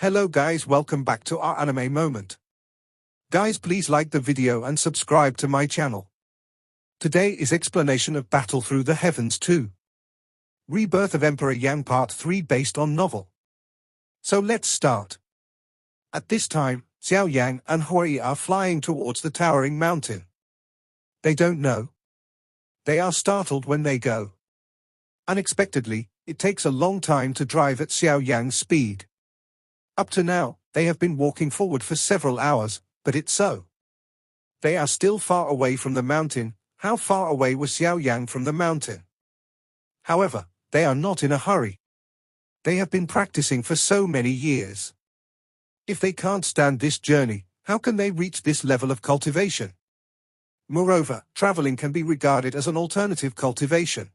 Hello guys, welcome back to our anime moment. Guys, please like the video and subscribe to my channel. Today is explanation of Battle Through the Heavens 2. Rebirth of Emperor Yang Part 3 based on novel. So let's start. At this time, Xiao Yan and Hui are flying towards the towering mountain. They don't know. They are startled when they go. Unexpectedly, it takes a long time to drive at Xiao Yan's speed. Up to now, they have been walking forward for several hours, but it's so. They are still far away from the mountain. How far away was Xiao Yan from the mountain? However, they are not in a hurry. They have been practicing for so many years. If they can't stand this journey, how can they reach this level of cultivation? Moreover, traveling can be regarded as an alternative cultivation.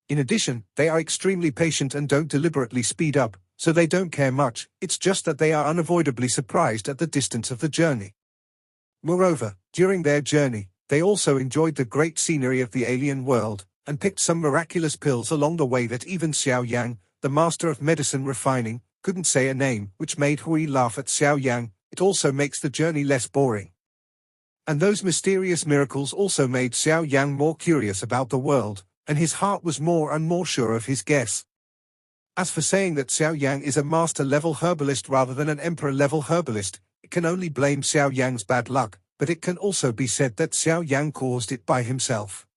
In addition, they are extremely patient and don't deliberately speed up, so they don't care much. It's just that they are unavoidably surprised at the distance of the journey. Moreover, during their journey, they also enjoyed the great scenery of the alien world, and picked some miraculous pills along the way that even Xiao Yang, the master of medicine refining, couldn't say a name, which made Hui laugh at Xiao Yang. It also makes the journey less boring. And those mysterious miracles also made Xiao Yang more curious about the world, and his heart was more and more sure of his guess. As for saying that Xiao Yang is a master-level herbalist rather than an emperor-level herbalist, it can only blame Xiao Yang's bad luck, but it can also be said that Xiao Yang caused it by himself.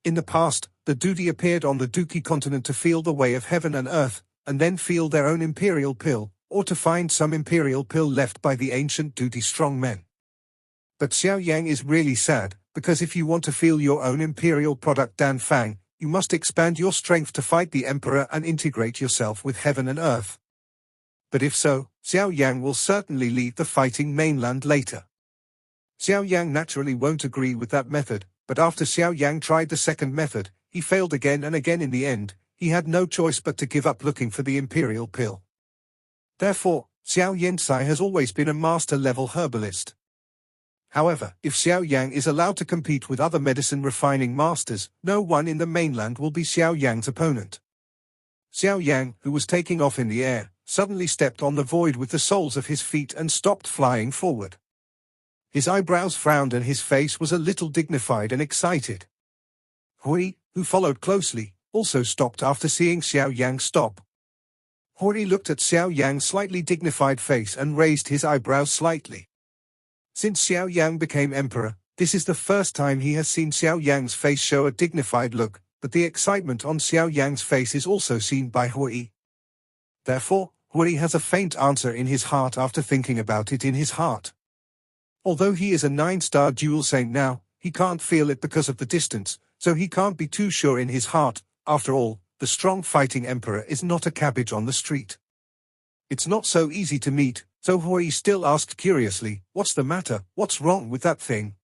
In the past, the Dudi appeared on the Duki continent to feel the way of heaven and earth, and then feel their own imperial pill, or to find some imperial pill left by the ancient Dudi strongmen. But Xiao Yang is really sad, because if you want to feel your own imperial product Dan Fang, you must expand your strength to fight the emperor and integrate yourself with heaven and earth. But if so, Xiao Yang will certainly leave the fighting mainland later. Xiao Yang naturally won't agree with that method, but after Xiao Yang tried the second method, he failed again and again. In the end, he had no choice but to give up looking for the imperial pill. Therefore, Xiao Yansai has always been a master-level herbalist. However, if Xiao Yang is allowed to compete with other medicine refining masters, no one in the mainland will be Xiao Yang's opponent. Xiao Yang, who was taking off in the air, suddenly stepped on the void with the soles of his feet and stopped flying forward. His eyebrows frowned and his face was a little dignified and excited. Hui, who followed closely, also stopped after seeing Xiao Yang stop. Hui looked at Xiao Yang's slightly dignified face and raised his eyebrows slightly. Since Xiao Yang became emperor, this is the first time he has seen Xiao Yang's face show a dignified look, but the excitement on Xiao Yang's face is also seen by Hui. Therefore, Hui has a faint answer in his heart after thinking about it in his heart. Although he is a 9-star dual saint now, he can't feel it because of the distance, so he can't be too sure in his heart. After all, the strong fighting emperor is not a cabbage on the street. It's not so easy to meet. So Hui still asked curiously, "What's the matter? What's wrong with that thing?"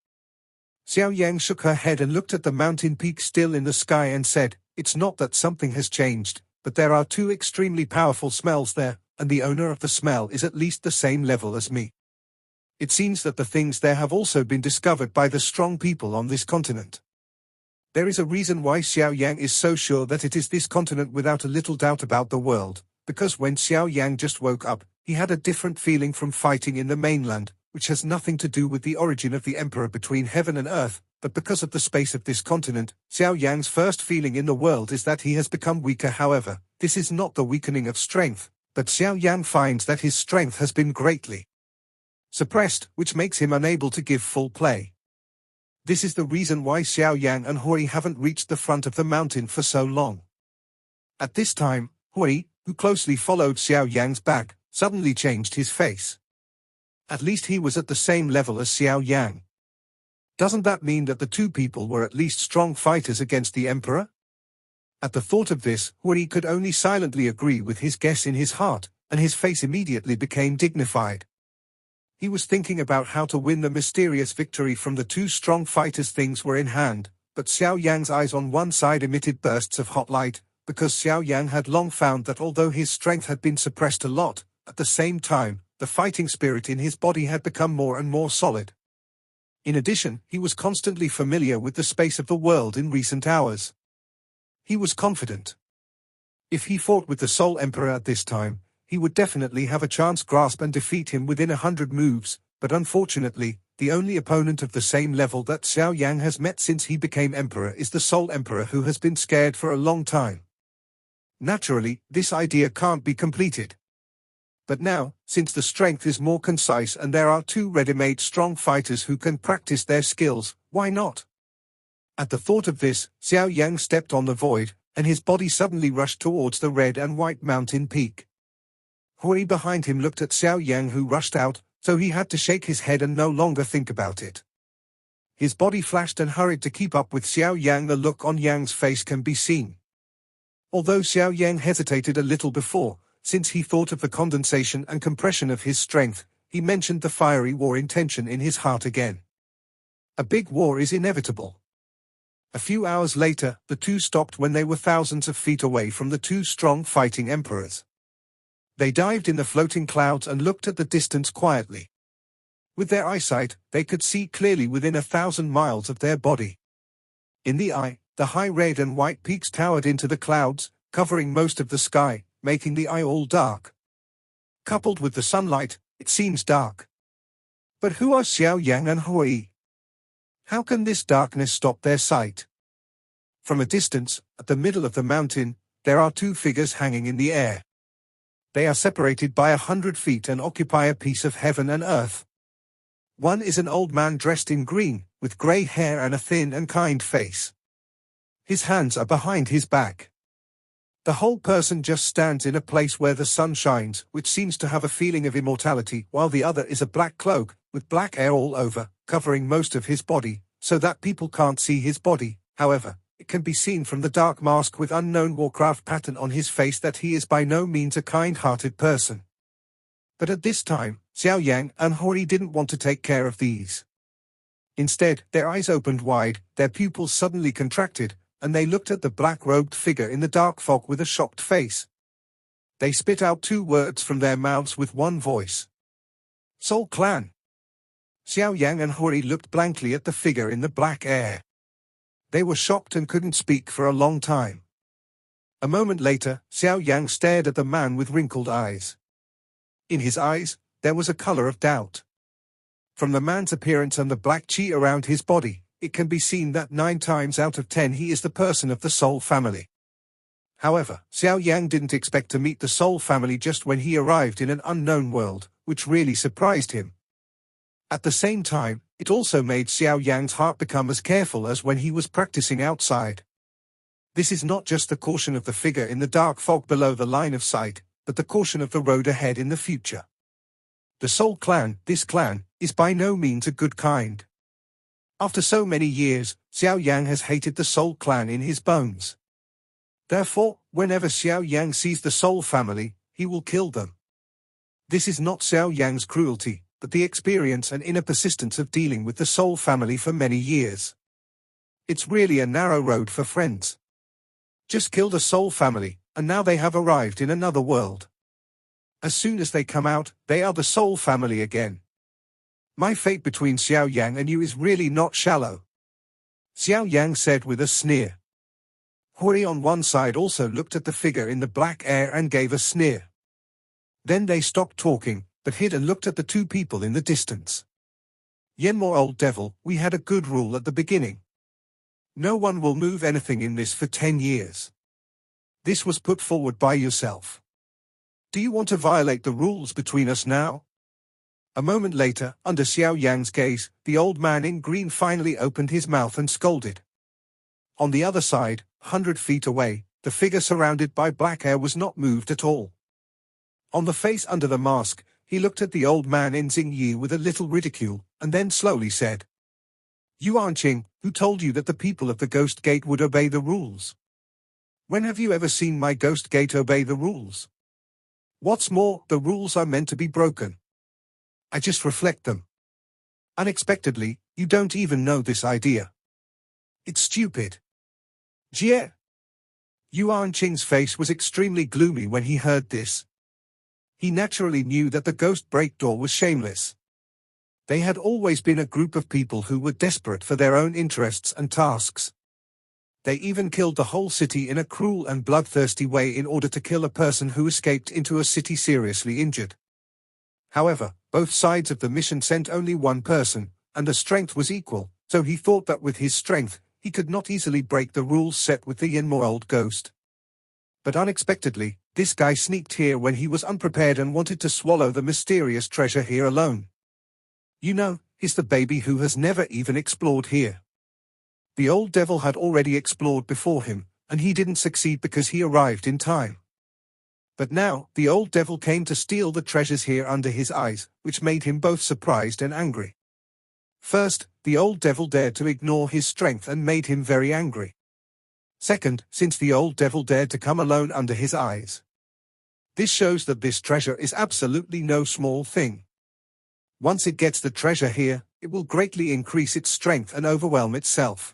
Xiao Yang shook her head and looked at the mountain peak still in the sky and said, "It's not that something has changed, but there are two extremely powerful smells there, and the owner of the smell is at least the same level as me. It seems that the things there have also been discovered by the strong people on this continent. There is a reason why Xiao Yang is so sure that it is this continent without a little doubt about the world, because when Xiao Yang just woke up, he had a different feeling from fighting in the mainland, which has nothing to do with the origin of the emperor between heaven and earth, but because of the space of this continent. Xiao Yang's first feeling in the world is that he has become weaker. However, this is not the weakening of strength, but Xiao Yang finds that his strength has been greatly suppressed, which makes him unable to give full play. This is the reason why Xiao Yang and Hui haven't reached the front of the mountain for so long. At this time, Hui, who closely followed Xiao Yang's back, suddenly changed his face. At least he was at the same level as Xiao Yang. Doesn't that mean that the two people were at least strong fighters against the emperor? At the thought of this, Hui could only silently agree with his guess in his heart, and his face immediately became dignified. He was thinking about how to win the mysterious victory from the two strong fighters. Things were in hand, but Xiao Yang's eyes on one side emitted bursts of hot light, because Xiao Yang had long found that although his strength had been suppressed a lot, at the same time, the fighting spirit in his body had become more and more solid. In addition, he was constantly familiar with the space of the world in recent hours. He was confident. If he fought with the Soul Emperor at this time, he would definitely have a chance grasp and defeat him within 100 moves, but unfortunately, the only opponent of the same level that Xiao Yan has met since he became emperor is the Soul Emperor, who has been scared for a long time. Naturally, this idea can't be completed. But now, since the strength is more concise and there are two ready-made strong fighters who can practice their skills, why not? At the thought of this, Xiao Yan stepped on the void, and his body suddenly rushed towards the red and white mountain peak. Hui behind him looked at Xiao Yan, who rushed out, so he had to shake his head and no longer think about it. His body flashed and hurried to keep up with Xiao Yan. The look on Yang's face can be seen. Although Xiao Yan hesitated a little before, since he thought of the condensation and compression of his strength, he mentioned the fiery war intention in his heart again. A big war is inevitable. A few hours later, the two stopped when they were thousands of feet away from the two strong fighting emperors. They dived in the floating clouds and looked at the distance quietly. With their eyesight, they could see clearly within 1,000 miles of their body. In the eye, the high red and white peaks towered into the clouds, covering most of the sky, making the eye all dark. Coupled with the sunlight, it seems dark. But who are Xiao Yan and Hui? How can this darkness stop their sight? From a distance, at the middle of the mountain, there are two figures hanging in the air. They are separated by 100 feet and occupy a piece of heaven and earth. One is an old man dressed in green, with grey hair and a thin and kind face. His hands are behind his back. The whole person just stands in a place where the sun shines, which seems to have a feeling of immortality, while the other is a black cloak, with black hair all over, covering most of his body, so that people can't see his body. However, it can be seen from the dark mask with unknown Warcraft pattern on his face that he is by no means a kind-hearted person. But at this time, Xiao Yan and Hui didn't want to take care of these. Instead, their eyes opened wide, their pupils suddenly contracted, and they looked at the black-robed figure in the dark fog with a shocked face. They spit out two words from their mouths with one voice. Soul Clan. Xiao Yan and Hui looked blankly at the figure in the black air. They were shocked and couldn't speak for a long time. A moment later, Xiao Yan stared at the man with wrinkled eyes. In his eyes, there was a color of doubt. From the man's appearance and the black chi around his body, it can be seen that 9 times out of 10 he is the person of the Soul family. However, Xiao Yan didn't expect to meet the Soul family just when he arrived in an unknown world, which really surprised him. At the same time, it also made Xiao Yan's heart become as careful as when he was practicing outside. This is not just the caution of the figure in the dark fog below the line of sight, but the caution of the road ahead in the future. The Soul Clan, this clan, is by no means a good kind. After so many years, Xiao Yan has hated the Soul Clan in his bones. Therefore, whenever Xiao Yan sees the Soul family, he will kill them. This is not Xiao Yan's cruelty, but the experience and inner persistence of dealing with the Soul family for many years. It's really a narrow road for friends. Just killed a Soul family, and now they have arrived in another world. As soon as they come out, they are the Soul family again. My fate between Xiao Yan and you is really not shallow. Xiao Yan said with a sneer. Hui on one side also looked at the figure in the black air and gave a sneer. Then they stopped talking, but hid and looked at the two people in the distance. Yenmo, old devil, we had a good rule at the beginning. No one will move anything in this for 10 years. This was put forward by yourself. Do you want to violate the rules between us now? A moment later, under Xiao Yan's gaze, the old man in green finally opened his mouth and scolded. On the other side, 100 feet away, the figure surrounded by black hair was not moved at all. On the face under the mask, he looked at the old man in Xingyi with a little ridicule, and then slowly said, Yuan Qing, who told you that the people of the Ghost Gate would obey the rules? When have you ever seen my Ghost Gate obey the rules? What's more, the rules are meant to be broken. I just reflect them. Unexpectedly, you don't even know this idea. It's stupid. Jie. Yuan Qing's face was extremely gloomy when he heard this. He naturally knew that the Ghost Breakdoor was shameless. They had always been a group of people who were desperate for their own interests and tasks. They even killed the whole city in a cruel and bloodthirsty way in order to kill a person who escaped into a city seriously injured. However, both sides of the mission sent only one person, and the strength was equal, so he thought that with his strength, he could not easily break the rules set with the Yenmo old ghost. But unexpectedly, this guy sneaked here when he was unprepared and wanted to swallow the mysterious treasure here alone. You know, he's the baby who has never even explored here. The old devil had already explored before him, and he didn't succeed because he arrived in time. But now, the old devil came to steal the treasures here under his eyes, which made him both surprised and angry. First, the old devil dared to ignore his strength and made him very angry. Second, since the old devil dared to come alone under his eyes. This shows that this treasure is absolutely no small thing. Once it gets the treasure here, it will greatly increase its strength and overwhelm itself.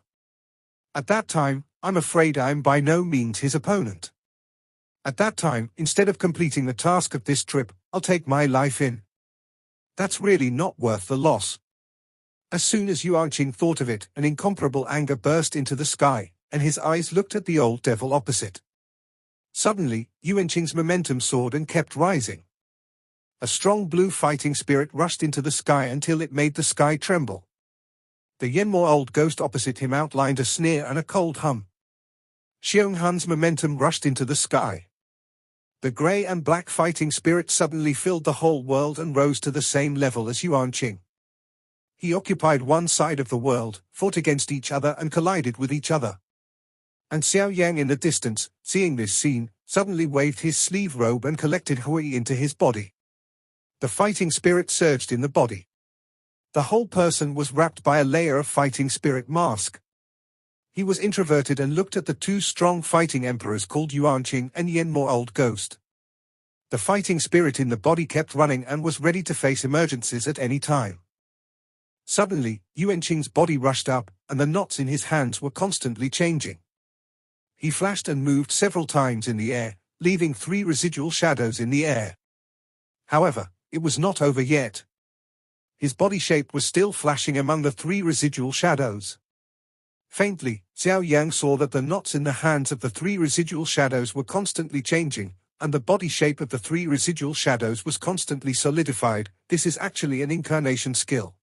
At that time, I'm afraid I'm by no means his opponent. At that time, instead of completing the task of this trip, I'll take my life in. That's really not worth the loss. As soon as Yuanqing thought of it, an incomparable anger burst into the sky, and his eyes looked at the old devil opposite. Suddenly, Yuanqing's momentum soared and kept rising. A strong blue fighting spirit rushed into the sky until it made the sky tremble. The Yenmo old ghost opposite him outlined a sneer and a cold hum. Xiao Yan's momentum rushed into the sky. The grey and black fighting spirit suddenly filled the whole world and rose to the same level as Yuanqing. He occupied one side of the world, fought against each other and collided with each other. And Xiao Yan in the distance, seeing this scene, suddenly waved his sleeve robe and collected Hui into his body. The fighting spirit surged in the body. The whole person was wrapped by a layer of fighting spirit mask. He was introverted and looked at the two strong fighting emperors called Yuanqing and Yenmo old ghost. The fighting spirit in the body kept running and was ready to face emergencies at any time. Suddenly, Yuanqing's body rushed up, and the knots in his hands were constantly changing. He flashed and moved several times in the air, leaving 3 residual shadows in the air. However, it was not over yet. His body shape was still flashing among the 3 residual shadows. Faintly, Xiao Yan saw that the knots in the hands of the 3 residual shadows were constantly changing, and the body shape of the 3 residual shadows was constantly solidified. This is actually an incarnation skill.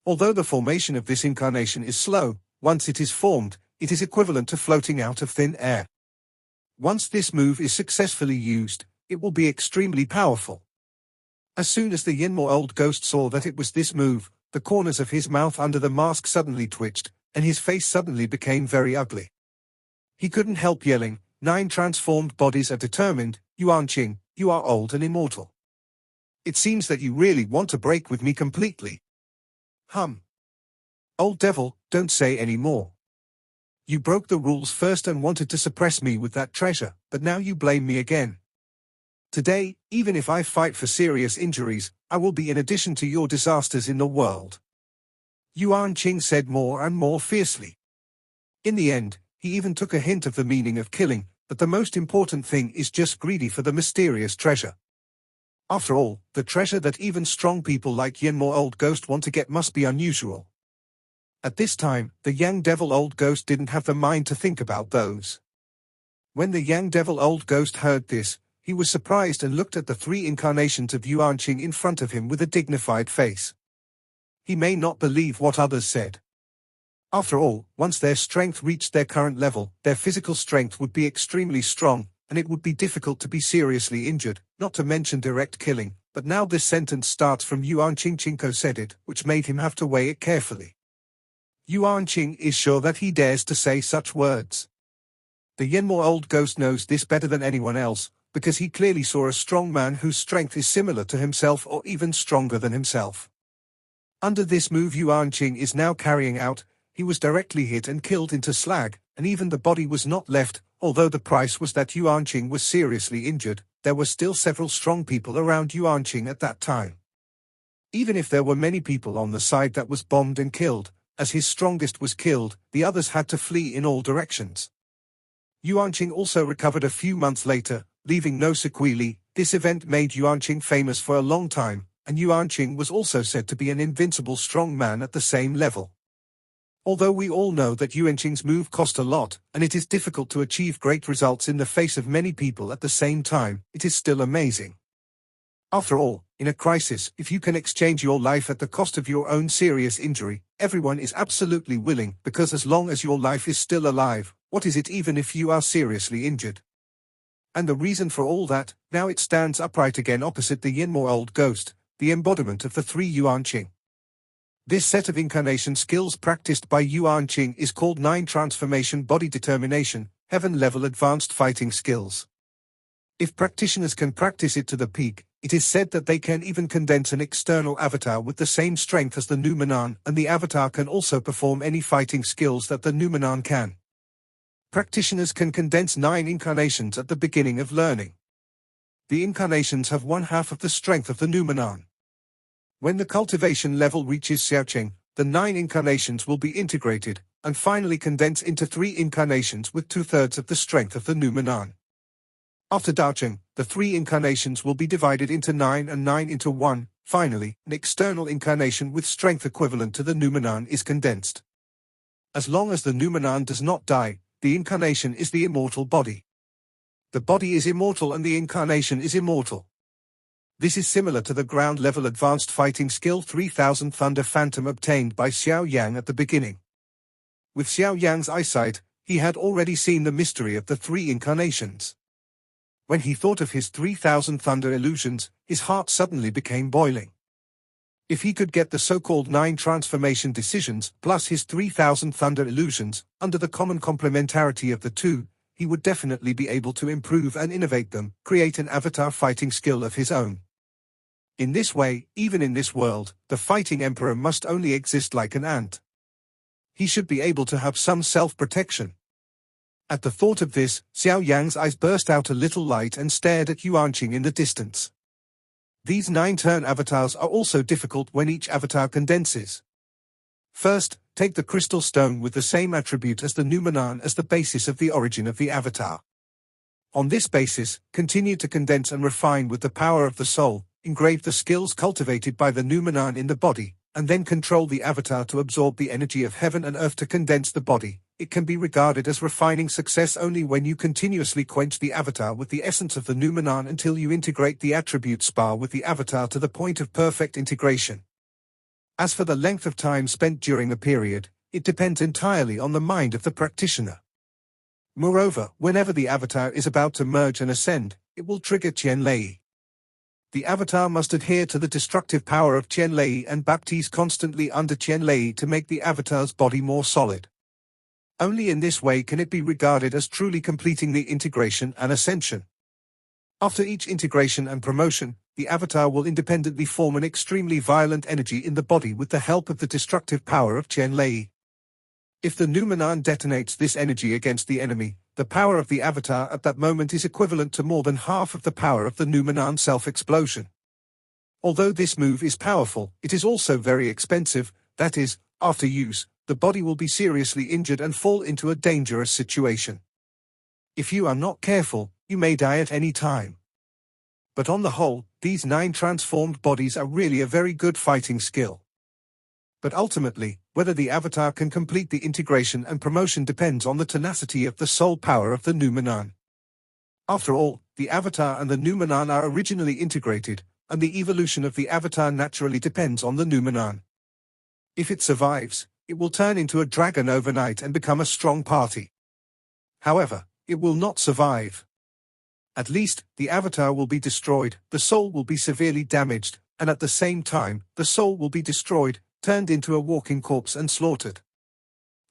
Although the formation of this incarnation is slow, once it is formed, it is equivalent to floating out of thin air. Once this move is successfully used, it will be extremely powerful. As soon as the Yenmo old ghost saw that it was this move, the corners of his mouth under the mask suddenly twitched, and his face suddenly became very ugly. He couldn't help yelling, 9 transformed bodies are determined, Yuanqing, you are old and immortal. It seems that you really want to break with me completely. Old devil, don't say any more. You broke the rules first and wanted to suppress me with that treasure, but now you blame me again. Today, even if I fight for serious injuries, I will be in addition to your disasters in the world. Yuanqing said more and more fiercely. In the end, he even took a hint of the meaning of killing, but the most important thing is just greedy for the mysterious treasure. After all, the treasure that even strong people like Yenmo old ghost want to get must be unusual. At this time, the Yang devil old ghost didn't have the mind to think about those. When the Yang devil old ghost heard this, he was surprised and looked at the 3 incarnations of Yuanqing in front of him with a dignified face. He may not believe what others said. After all, once their strength reached their current level, their physical strength would be extremely strong, and it would be difficult to be seriously injured, not to mention direct killing. But now this sentence starts from Yuanqing. Chinko said it, which made him have to weigh it carefully. Yuanqing is sure that he dares to say such words. The Yenmo old ghost knows this better than anyone else, because he clearly saw a strong man whose strength is similar to himself or even stronger than himself. Under this move Yuanqing is now carrying out, he was directly hit and killed into slag, and even the body was not left. Although the price was that Yuanqing was seriously injured, there were still several strong people around Yuanqing at that time. Even if there were many people on the side that was bombed and killed, as his strongest was killed, the others had to flee in all directions. Yuanqing also recovered a few months later, leaving no sequelae. This event made Yuanqing famous for a long time, and Yuanqing was also said to be an invincible strong man at the same level. Although we all know that Yuanqing's move cost a lot, and it is difficult to achieve great results in the face of many people at the same time, it is still amazing. After all, in a crisis, if you can exchange your life at the cost of your own serious injury, everyone is absolutely willing, because as long as your life is still alive, what is it even if you are seriously injured? And the reason for all that, now it stands upright again opposite the Yinmo old ghost, the embodiment of the three Yuanqing. This set of incarnation skills practiced by Yuanqing is called 9 Transformation Body Determination, Heaven-level Advanced Fighting Skills. If practitioners can practice it to the peak, it is said that they can even condense an external avatar with the same strength as the Numenon, and the avatar can also perform any fighting skills that the Numenon can. Practitioners can condense 9 incarnations at the beginning of learning. The incarnations have 1/2 of the strength of the Numenon. When the cultivation level reaches Xiaoqing, the 9 incarnations will be integrated, and finally condense into 3 incarnations with 2/3 of the strength of the Numenon. After Daoqing, the 3 incarnations will be divided into 9 and 9 into 1. Finally, an external incarnation with strength equivalent to the Numenon is condensed. As long as the Numenon does not die, the incarnation is the immortal body. The body is immortal and the incarnation is immortal. This is similar to the ground-level advanced fighting skill 3000 Thunder Phantom obtained by Xiao Yan at the beginning. With Xiao Yan's eyesight, he had already seen the mystery of the 3 incarnations. When he thought of his 3000 thunder illusions, his heart suddenly became boiling. If he could get the so-called 9 transformation decisions plus his 3000 thunder illusions, under the common complementarity of the 2, he would definitely be able to improve and innovate them, create an avatar fighting skill of his own. In this way, even in this world, the fighting emperor must only exist like an ant. He should be able to have some self-protection. At the thought of this, Xiao Yan's eyes burst out a little light and stared at Yuanqing in the distance. These 9-turn avatars are also difficult when each avatar condenses. First, take the crystal stone with the same attribute as the Numenon as the basis of the origin of the avatar. On this basis, continue to condense and refine with the power of the soul, engrave the skills cultivated by the Numenon in the body, and then control the avatar to absorb the energy of heaven and earth to condense the body. It can be regarded as refining success only when you continuously quench the avatar with the essence of the Numenon until you integrate the attribute spa with the avatar to the point of perfect integration. As for the length of time spent during the period, it depends entirely on the mind of the practitioner. Moreover, whenever the avatar is about to merge and ascend, it will trigger Qian Lei. The avatar must adhere to the destructive power of Qian Lei and baptize constantly under Qian Lei to make the avatar's body more solid. Only in this way can it be regarded as truly completing the integration and ascension. After each integration and promotion, the avatar will independently form an extremely violent energy in the body with the help of the destructive power of Qian Lei. If the Numenon detonates this energy against the enemy, the power of the avatar at that moment is equivalent to more than half of the power of the Numenon self-explosion. Although this move is powerful, it is also very expensive, that is, after use, the body will be seriously injured and fall into a dangerous situation. If you are not careful, you may die at any time. But on the whole, these 9 transformed bodies are really a very good fighting skill. But ultimately, whether the avatar can complete the integration and promotion depends on the tenacity of the soul power of the Numenon. After all, the avatar and the Numenon are originally integrated, and the evolution of the avatar naturally depends on the Numenon. If it survives, it will turn into a dragon overnight and become a strong party. However, it will not survive. At least, the avatar will be destroyed, the soul will be severely damaged, and at the same time, the soul will be destroyed, turned into a walking corpse and slaughtered.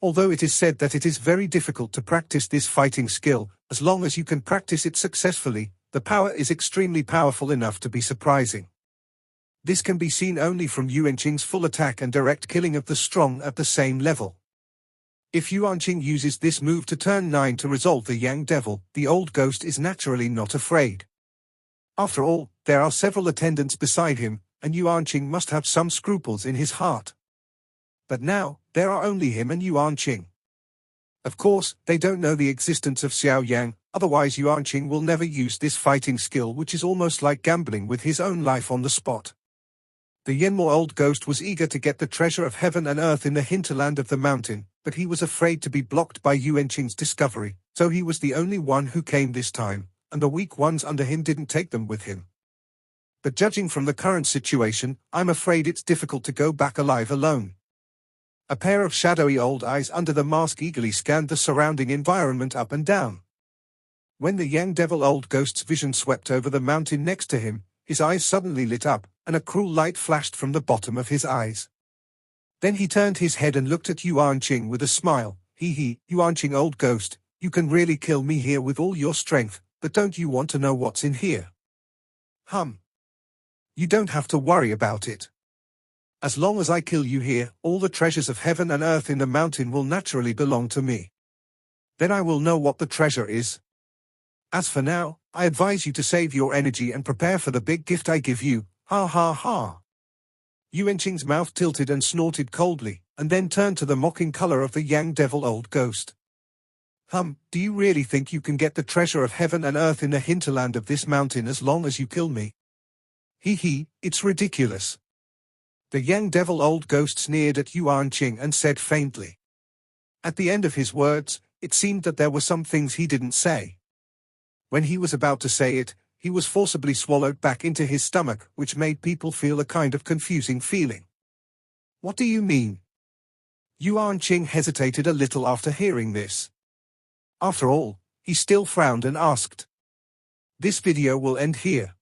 Although it is said that it is very difficult to practice this fighting skill, as long as you can practice it successfully, the power is extremely powerful enough to be surprising. This can be seen only from Yuanqing's full attack and direct killing of the strong at the same level. If Yuanqing uses this move to turn 9 to resolve the Yang Devil, the old ghost is naturally not afraid. After all, there are several attendants beside him, and Yuanqing must have some scruples in his heart. But now, there are only him and Yuanqing. Of course, they don't know the existence of Xiao Yan, otherwise Yuanqing will never use this fighting skill, which is almost like gambling with his own life on the spot. The Yenmo old ghost was eager to get the treasure of heaven and earth in the hinterland of the mountain, but he was afraid to be blocked by Yuanqing's discovery, so he was the only one who came this time, and the weak ones under him didn't take them with him. But judging from the current situation, I'm afraid it's difficult to go back alive alone. A pair of shadowy old eyes under the mask eagerly scanned the surrounding environment up and down. When the Yang Devil old ghost's vision swept over the mountain next to him, his eyes suddenly lit up, and a cruel light flashed from the bottom of his eyes. Then he turned his head and looked at Yuanqing with a smile. Hee, Yuanqing old ghost, you can really kill me here with all your strength, but don't you want to know what's in here? You don't have to worry about it. As long as I kill you here, all the treasures of heaven and earth in the mountain will naturally belong to me. Then I will know what the treasure is. As for now, I advise you to save your energy and prepare for the big gift I give you. Ha ha ha. Yuanqing's mouth tilted and snorted coldly, and then turned to the mocking color of the Yang Devil old ghost. Do you really think you can get the treasure of heaven and earth in the hinterland of this mountain as long as you kill me? Hee, it's ridiculous. The Yang Devil old ghost sneered at Yuanqing and said faintly. At the end of his words, it seemed that there were some things he didn't say. When he was about to say it, he was forcibly swallowed back into his stomach, which made people feel a kind of confusing feeling. What do you mean? Yuanqing hesitated a little after hearing this. After all, he still frowned and asked. This video will end here.